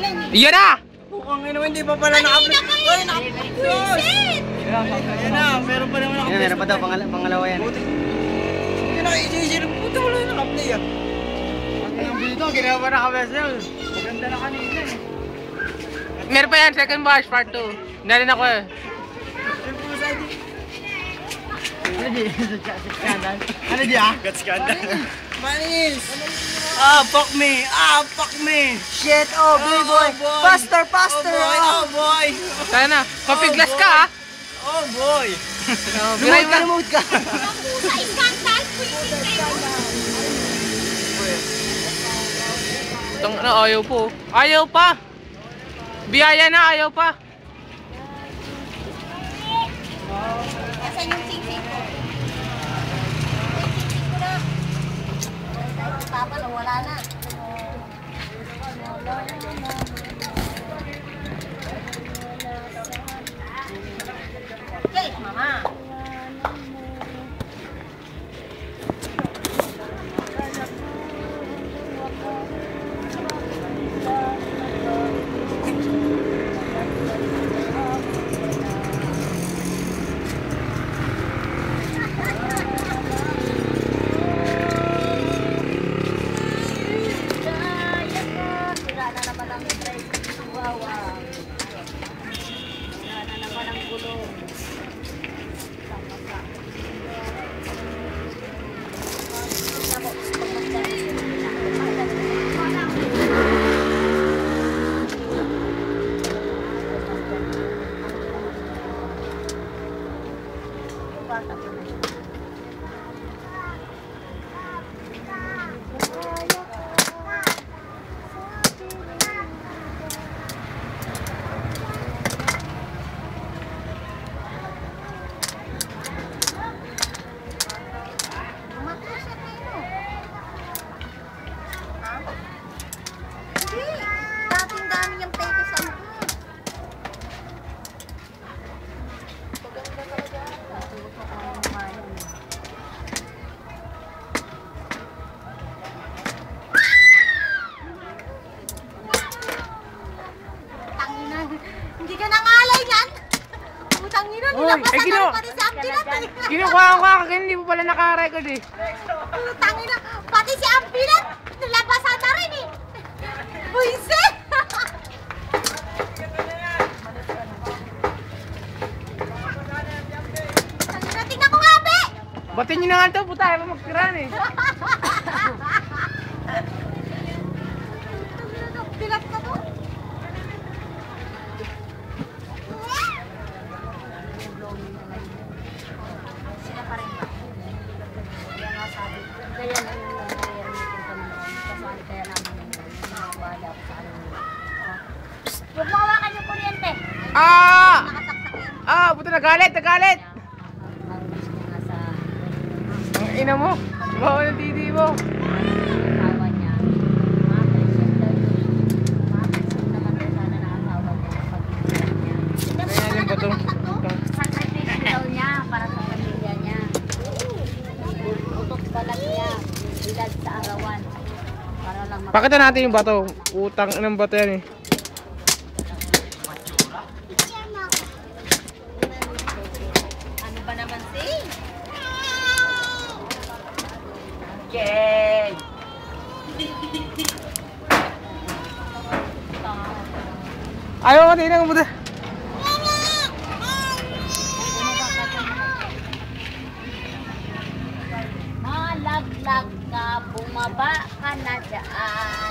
lang eh. Yan na! Mukhang ino, hindi pa pala naka-upload. Ay, naka-upload! Ayan na, meron pa naman naka-upload. Meron pa daw, pangalawa yan. Yan na, isisir. Puta, wala yung naka-upload ah. Ang dito, ginawa pa naka-vessel. Maganda na kanina eh. Meron pa yan, second batch, part 2. Narin ako eh. Ano di? Skandal? Ano di ah? Got scandal. Manis! Ah, fuck me! Ah, fuck me! Shit, oh, big boy! Faster, faster! Oh boy! Sana, mapiglas ka ah. Oh boy! Biray mo na. Remote ka! Sa iskandal, pwede kayo. Itong ano, ayaw po. Ayaw pa! Biyaya na, ayaw pa. Asan yung sing-sing ko? Papa, wala na. Okay, mama. Hindi ka nangalay yan! Putang ina, nilapasan na pati si Ampilat eh! Kinukuha ko ka, kaya hindi mo pala naka-record eh. Putang ina, pati si Ampilat, nilapasan na rin eh! Buisit! Tingnan ko nga, be! Batin nyo na nga ito, puta, ayaw magtiran eh. Pilat ka to? Sila pa rin ba? Kaya nga sabi, kaya namin nag-rearmitin kami kasali kaya namin mga bahala ko sa alam nila. Huwag mo hawakan yung kuryente! Ah! Nakasaksak yan. Ah, puta, nagalit, nagalit! Ang gusto nga sa Ang ina mo, bawa ng titi mo. asawa niya. Ma-appreciate daw yun. Ma-appreciate naman daw sana na asawa niya sa pag-ibig niya. Tingnan mo Kaya naman yung bato. nakasaksak to. Sakripisyo daw niya para sa pamilya niya. Utok balat niya. Bilad sa arawan. Para lang Pakita natin yung bato. Utang ng bato yan eh. Ano ba naman si? Yay! Ayaw ko tingnan mo. Malaglag ka, bumaba ka na dyan.